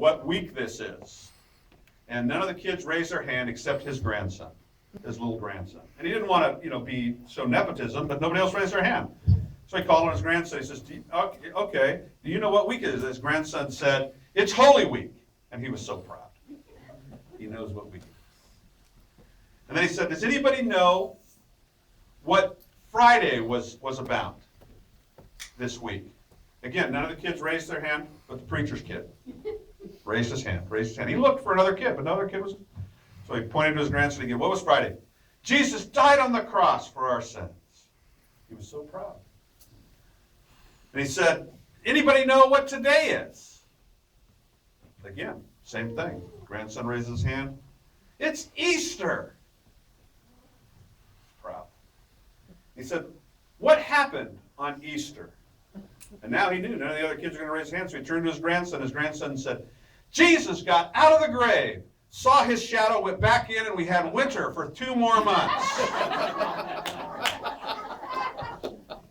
what week this is. And none of the kids raised their hand except his grandson, his little grandson. And he didn't want to, be so nepotism, but nobody else raised their hand. So he called on his grandson. He says, okay, do you know what week it is? His grandson said, it's Holy Week. And he was so proud. He knows what week it is. And then he said, does anybody know what Friday was about this week? Again, none of the kids raised their hand, but the preacher's kid raised his hand. He looked for another kid, but no other kid was. So he pointed to his grandson again. What was Friday? Jesus died on the cross for our sins. He was so proud. And he said, anybody know what today is? Again, same thing. Grandson raises his hand. It's Easter. Proud. He said, what happened on Easter? And now he knew none of the other kids were going to raise their hands. So he turned to his grandson. His grandson said, Jesus got out of the grave, saw his shadow, went back in, and we had winter for 2 more months.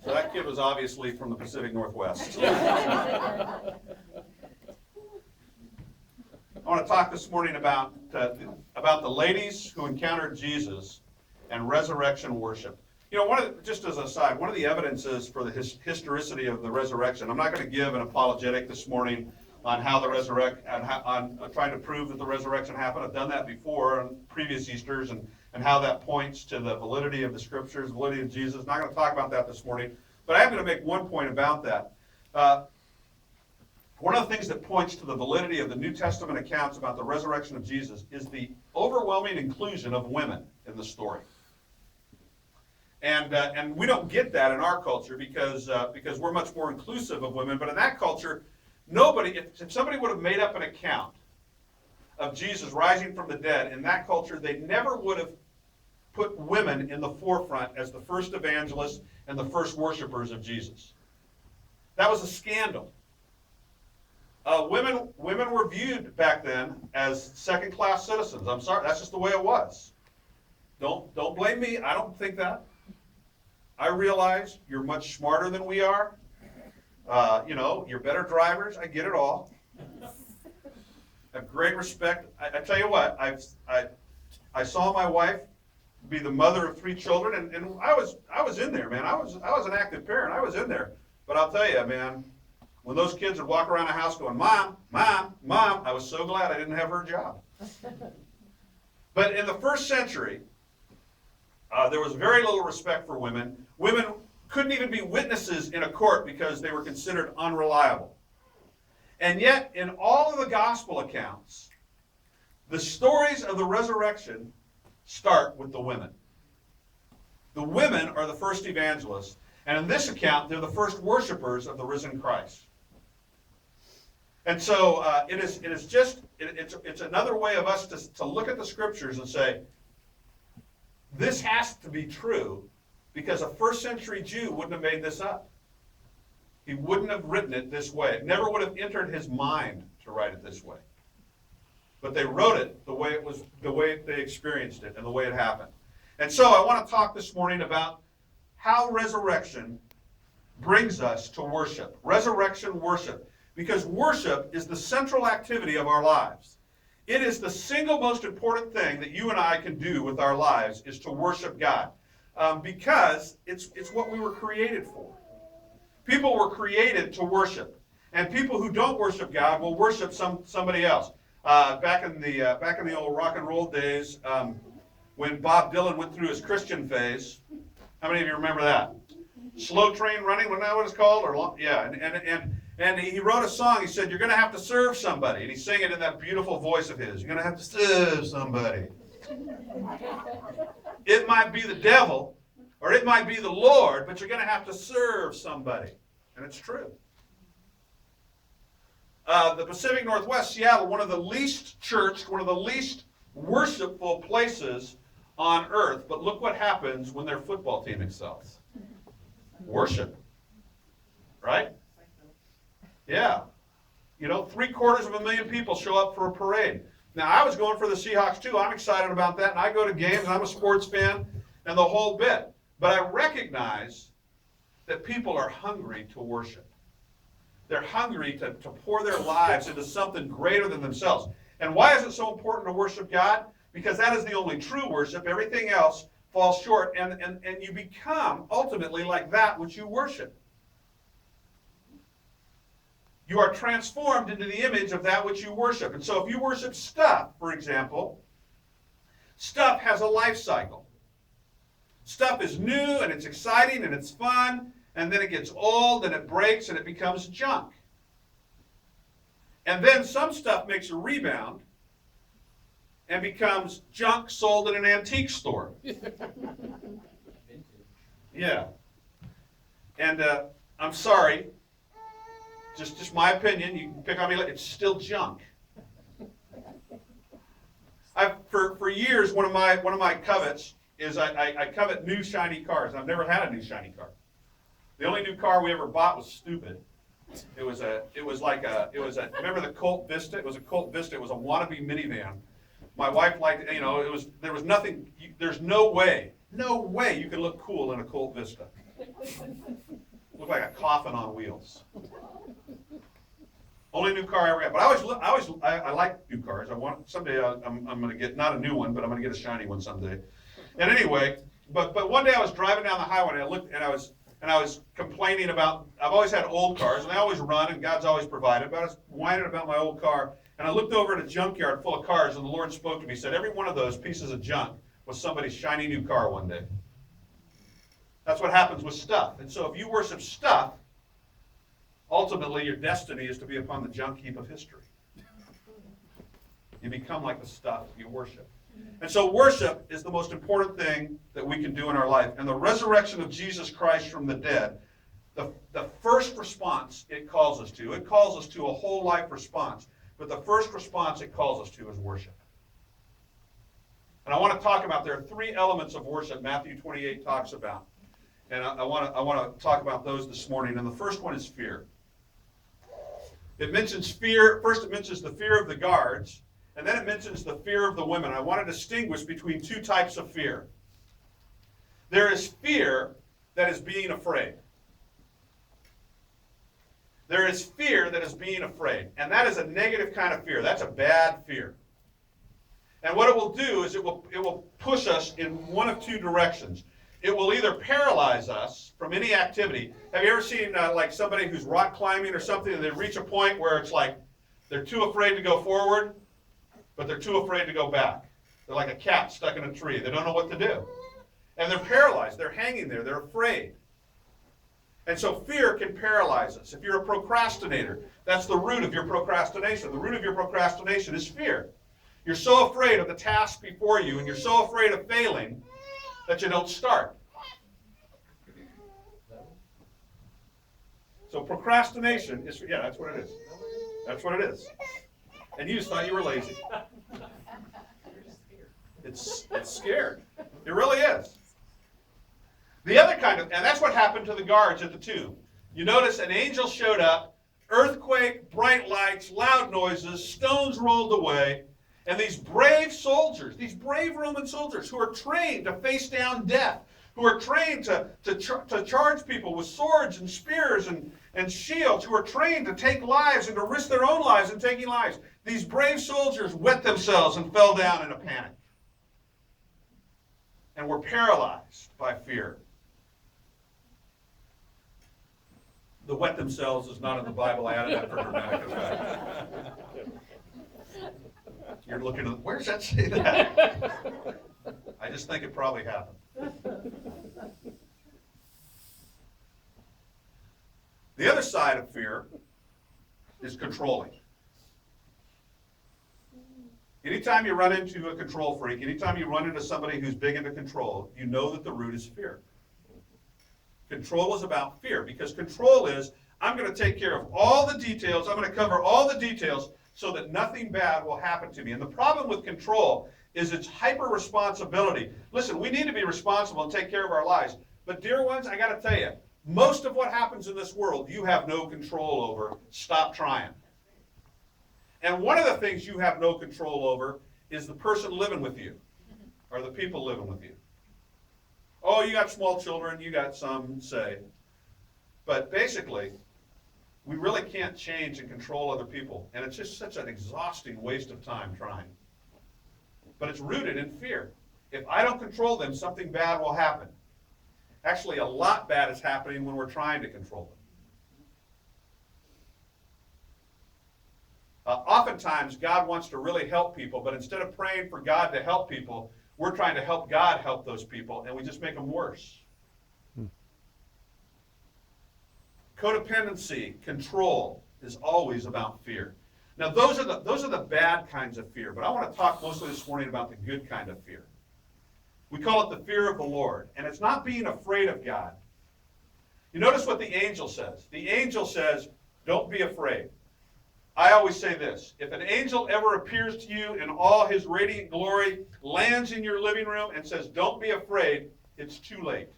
So that kid was obviously from the Pacific Northwest. I want to talk this morning about the ladies who encountered Jesus and resurrection worship. Just as an aside, one of the evidences for the historicity of the resurrection, I'm not going to give an apologetic this morning on how on trying to prove that the resurrection happened. I've done that before on previous Easters and how that points to the validity of the Scriptures, validity of Jesus. I'm not going to talk about that this morning, but I am going to make one point about that. One of the things that points to the validity of the New Testament accounts about the resurrection of Jesus is the overwhelming inclusion of women in the story. And we don't get that in our culture because we're much more inclusive of women. But in that culture, if somebody would have made up an account of Jesus rising from the dead, in that culture, they never would have put women in the forefront as the first evangelists and the first worshipers of Jesus. That was a scandal. Women were viewed back then as second-class citizens. I'm sorry, that's just the way it was. Don't blame me. I don't think that. I realize you're much smarter than we are. You're better drivers. I get it all. I have great respect. I tell you what, I saw my wife be the mother of 3 children, and I was in there, man. I was an active parent. I was in there. But I'll tell you, man, when those kids would walk around the house going, Mom, Mom, Mom, I was so glad I didn't have her job. But in the first century, there was very little respect for women. Women couldn't even be witnesses in a court because they were considered unreliable. And yet, in all of the gospel accounts, the stories of the resurrection start with the women. The women are the first evangelists, and in this account, they're the first worshipers of the risen Christ. And so it's another way of us to look at the Scriptures and say, this has to be true because a first century Jew wouldn't have made this up. He wouldn't have written it this way. It never would have entered his mind to write it this way. But they wrote it the way they experienced it and the way it happened. And so I want to talk this morning about how resurrection brings us to worship. Resurrection worship. Because worship is the central activity of our lives. It is the single most important thing that you and I can do with our lives is to worship God. Because it's what we were created for. People were created to worship. And people who don't worship God will worship somebody else. Back in the old rock and roll days, when Bob Dylan went through his Christian phase, how many of you remember that? Slow Train Running, wasn't that what it's called? And he wrote a song. He said, you're going to have to serve somebody. And he sang it in that beautiful voice of his. You're going to have to serve somebody. It might be the devil, or it might be the Lord, but you're going to have to serve somebody. And it's true. The Pacific Northwest, Seattle, one of the least churched, one of the least worshipful places on earth. But look what happens when their football team excels. Worship. Right? Yeah. 750,000 people show up for a parade. Now, I was going for the Seahawks too. I'm excited about that. And I go to games. I'm a sports fan and the whole bit. But I recognize that people are hungry to worship. They're hungry to pour their lives into something greater than themselves. And why is it so important to worship God? Because that is the only true worship. Everything else falls short, and you become ultimately like that which you worship. You are transformed into the image of that which you worship. And so if you worship stuff, for example, stuff has a life cycle. Stuff is new, and it's exciting, and it's fun, and then it gets old, and it breaks, and it becomes junk. And then some stuff makes a rebound and becomes junk sold in an antique store. Yeah. And I'm sorry, just my opinion, you can pick on me, it's still junk. For years, one of my covets is I covet new shiny cars. I've never had a new shiny car. The only new car we ever bought was stupid. Remember the Colt Vista? It was a Colt Vista. It was a wannabe minivan. My wife liked it, there was nothing, there's no way you could look cool in a Colt Vista. Looked like a coffin on wheels. Only new car I ever got. But I like new cars. Someday I'm going to get, not a new one, but I'm going to get a shiny one someday. And anyway, but one day I was driving down the highway and I looked and I was complaining about, I've always had old cars and they always run and God's always provided, but I was whining about my old car. And I looked over at a junkyard full of cars and the Lord spoke to me. He said, every one of those pieces of junk was somebody's shiny new car one day. That's what happens with stuff. And so if you worship stuff, ultimately your destiny is to be upon the junk heap of history. You become like the stuff you worship. And so worship is the most important thing that we can do in our life. And the resurrection of Jesus Christ from the dead, the first response it calls us to a whole life response. But the first response it calls us to is worship. And I want to talk about, there are three elements of worship Matthew 28 talks about. And I want to talk about those this morning. And the first one is fear. It mentions fear. First it mentions the fear of the guards. And then it mentions the fear of the women. I want to distinguish between two types of fear. There is fear that is being afraid. There is fear that is being afraid. And that is a negative kind of fear. That's a bad fear. And what it will do is it will push us in one of two directions. It will either paralyze us from any activity. Have you ever seen like somebody who's rock climbing or something and they reach a point where it's like they're too afraid to go forward, but they're too afraid to go back. They're like a cat stuck in a tree. They don't know what to do. And they're paralyzed. They're hanging there. They're afraid. And so fear can paralyze us. If you're a procrastinator, that's the root of your procrastination. The root of your procrastination is fear. You're so afraid of the task before you, and you're so afraid of failing that you don't start. So procrastination is, yeah, that's what it is. That's what it is. And you just thought you were lazy. It's scared. It really is. The other kind of, and that's what happened to the guards at the tomb. You notice an angel showed up, earthquake, bright lights, loud noises, stones rolled away, and these brave soldiers, these brave Roman soldiers who are trained to face down death, who are trained to charge people with swords and spears and shields, who are trained to take lives and to risk their own lives in taking lives. These brave soldiers wet themselves and fell down in a panic and were paralyzed by fear. The wet themselves is not in the Bible. I added that for dramatic effect. You're looking at, where's that say that? I just think it probably happened. The other side of fear is controlling. Anytime you run into a control freak, anytime you run into somebody who's big into control, you know that the root is fear. Control is about fear, because control is, I'm going to take care of all the details, I'm going to cover all the details so that nothing bad will happen to me. And the problem with control is its hyper-responsibility. Listen, we need to be responsible and take care of our lives. But dear ones, I got to tell you, most of what happens in this world, you have no control over. Stop trying. And one of the things you have no control over is the person living with you, or the people living with you. Oh, you got small children, you got some say. But basically, We really can't change and control other people, and it's just such an exhausting waste of time trying. But it's rooted in fear. If I don't control them, something bad will happen. Actually, a lot bad is happening when we're trying to control them. Oftentimes, God wants to really help people, but instead of praying for God to help people, we're trying to help God help those people, and we just make them worse. Codependency, control, is always about fear. Now, those are the bad kinds of fear, but I want to talk mostly this morning about the good kind of fear. We call it the fear of the Lord, and it's not being afraid of God. You notice what the angel says. The angel says, don't be afraid. I always say this, if an angel ever appears to you in all his radiant glory, lands in your living room and says, don't be afraid, it's too late.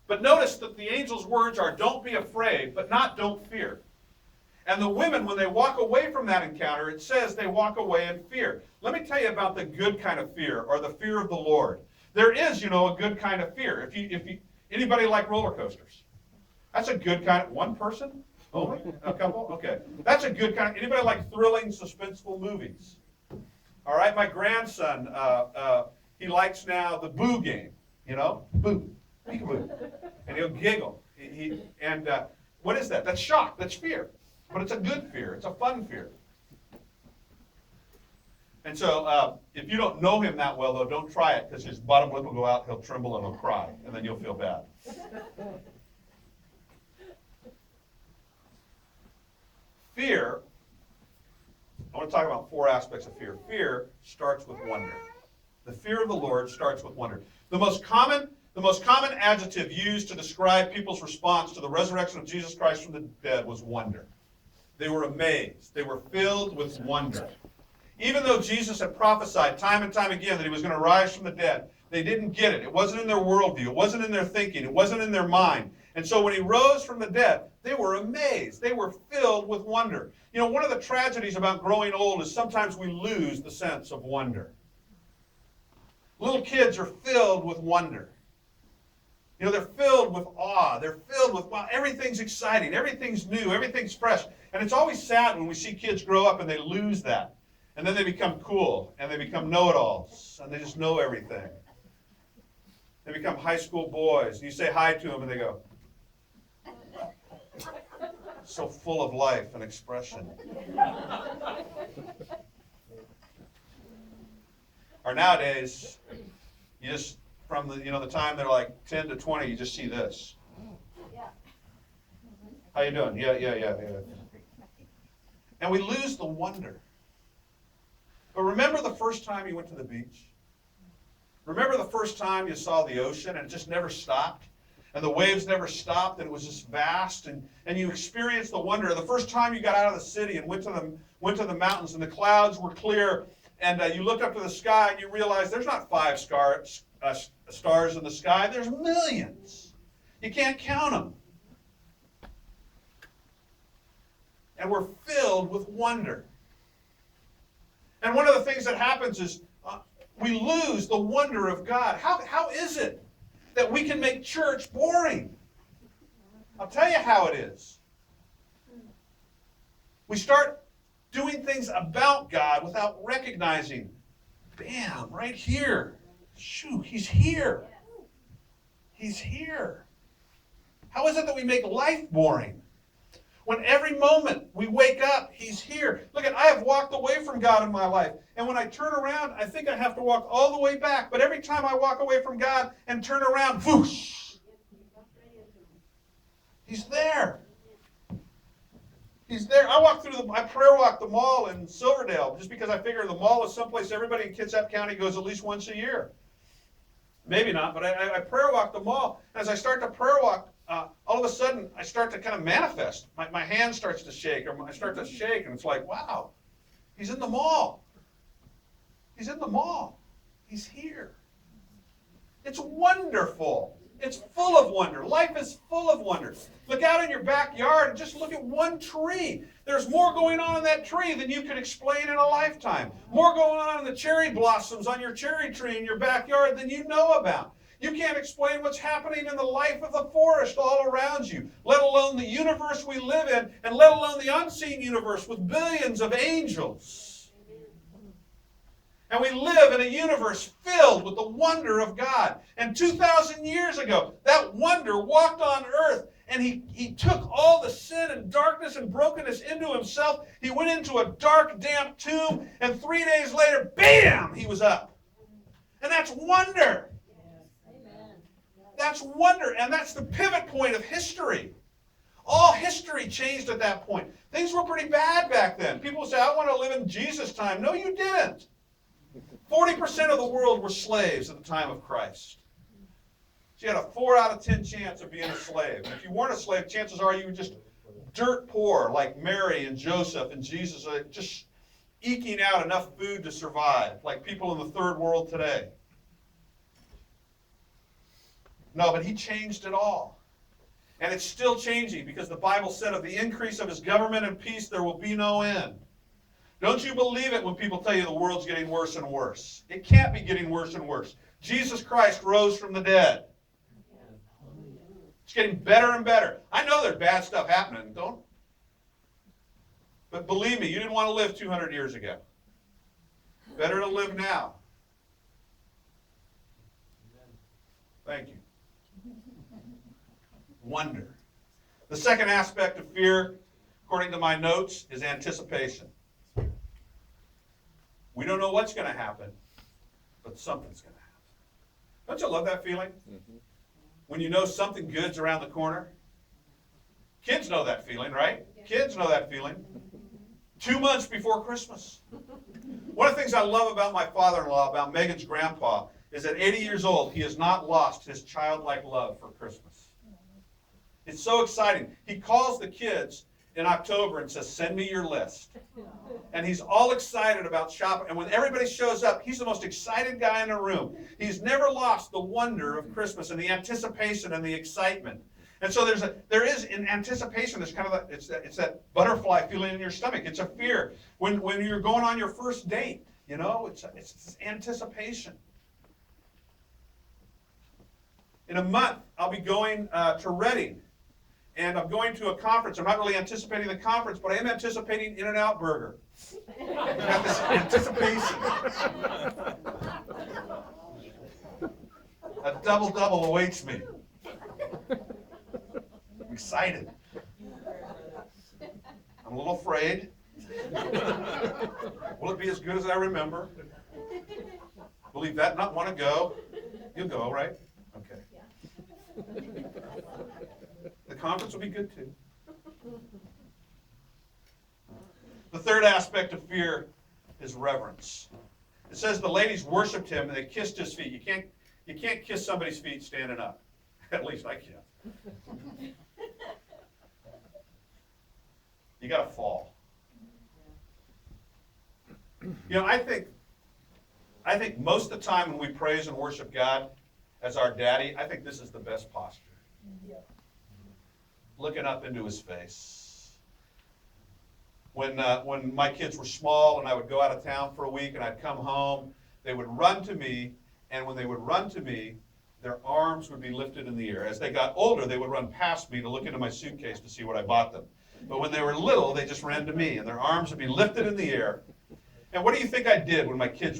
But notice that the angel's words are, don't be afraid, but not don't fear. And the women, when they walk away from that encounter, it says they walk away in fear. Let me tell you about the good kind of fear, or the fear of the Lord. There is, a good kind of fear. Anybody like roller coasters? That's a good kind of, one person? Only? A couple? Okay. That's a good kind of, anybody like thrilling, suspenseful movies? All right, my grandson, he likes now the boo game, boo, peekaboo, and he'll giggle. What is that? That's shock, that's fear. But it's a good fear, it's a fun fear. And so if you don't know him that well, though, don't try it, because his bottom lip will go out, he'll tremble, and he'll cry, and then you'll feel bad. Fear, I want to talk about 4 aspects of fear. Fear starts with wonder. The fear of the Lord starts with wonder. The most common adjective used to describe people's response to the resurrection of Jesus Christ from the dead was wonder. They were amazed. They were filled with wonder. Even though Jesus had prophesied time and time again that he was going to rise from the dead, they didn't get it. It wasn't in their worldview. It wasn't in their thinking. It wasn't in their mind. And so when he rose from the dead, they were amazed. They were filled with wonder. One of the tragedies about growing old is sometimes we lose the sense of wonder. Little kids are filled with wonder. They're filled with awe. They're filled with, wow, everything's exciting. Everything's new. Everything's fresh. And it's always sad when we see kids grow up and they lose that. And then they become cool, and they become know-it-alls, and they just know everything. They become high school boys, and you say hi to them, and they go, so full of life and expression. Or nowadays, you just, from the time they're like 10 to 20, you just see this. How you doing? Yeah. And we lose the wonder. But remember the first time you went to the beach? Remember the first time you saw the ocean and it just never stopped? And the waves never stopped and it was just vast and you experienced the wonder. The first time you got out of the city and went to the mountains and the clouds were clear and you looked up to the sky and you realized there's not 5 stars in the sky, there's millions. You can't count them. And we're filled with wonder. And one of the things that happens is we lose the wonder of God. How is it that we can make church boring? I'll tell you how it is. We start doing things about God without recognizing, bam, right here. Shoo, he's here. He's here. How is it that we make life boring? When every moment we wake up, he's here. Look, I have walked away from God in my life. And when I turn around, I think I have to walk all the way back. But every time I walk away from God and turn around, whoosh, he's there. He's there. I prayer walk the mall in Silverdale just because I figure the mall is someplace everybody in Kitsap County goes at least once a year. Maybe not, but I prayer walk the mall. As I start to prayer walk, all of a sudden, I start to kind of manifest. My hand starts to shake, or I start to shake, and it's like, wow, he's in the mall. He's in the mall. He's here. It's wonderful. It's full of wonder. Life is full of wonder. Look out in your backyard and just look at one tree. There's more going on in that tree than you could explain in a lifetime. More going on in the cherry blossoms on your cherry tree in your backyard than you know about. You can't explain what's happening in the life of the forest all around you, let alone the universe we live in, and let alone the unseen universe with billions of angels. And we live in a universe filled with the wonder of God. And 2,000 years ago, that wonder walked on earth, and he took all the sin and darkness and brokenness into himself. He went into a dark, damp tomb, and 3 days later, bam, he was up. And that's wonder. That's wonder, and that's the pivot point of history. All history changed at that point. Things were pretty bad back then. People say, I want to live in Jesus' time. No, you didn't. 40% of the world were slaves at the time of Christ. So you had a 4 out of 10 chance of being a slave. And if you weren't a slave, chances are you were just dirt poor, like Mary and Joseph and Jesus, just eking out enough food to survive, like people in the third world today. No, but he changed it all. And it's still changing, because the Bible said of the increase of his government and peace there will be no end. Don't you believe it when people tell you the world's getting worse and worse? It can't be getting worse and worse. Jesus Christ rose from the dead. It's getting better and better. I know there's bad stuff happening, don't? But believe me, you didn't want to live 200 years ago. Better to live now. Thank you. Wonder. The second aspect of fear, according to my notes, is anticipation. We don't know what's going to happen, but something's going to happen. Don't you love that feeling? Mm-hmm. When you know something good's around the corner? Kids know that feeling, right? Kids know that feeling. 2 months before Christmas. One of the things I love about my father-in-law, about Megan's grandpa, is at 80 years old, he has not lost his childlike love for Christmas. It's so exciting. He calls the kids in October and says, send me your list. And he's all excited about shopping. And when everybody shows up, he's the most excited guy in the room. He's never lost the wonder of Christmas and the anticipation and the excitement. And so there is in anticipation, there's kind of it's that butterfly feeling in your stomach. It's a fear. When you're going on your first date, you know, it's this anticipation. In a month, I'll be going to Reading. And I'm going to a conference. I'm not really anticipating the conference, but I am anticipating In-N-Out Burger. I got this anticipation. A double-double awaits me. I'm excited. I'm a little afraid. Will it be as good as I remember? Believe that, not want to go. You'll go, right? Okay. The conference will be good too. The third aspect of fear is reverence. It says the ladies worshipped him and they kissed his feet. You can't kiss somebody's feet standing up. At least I can't. You got to fall. You know, I think most of the time when we praise and worship God as our daddy, I think this is the best posture. Looking up into his face. When my kids were small and I would go out of town for a week and I'd come home, they would run to me, and when they would run to me, their arms would be lifted in the air. As they got older, they would run past me to look into my suitcase to see what I bought them. But when they were little, they just ran to me, and their arms would be lifted in the air. And what do you think I did when my kids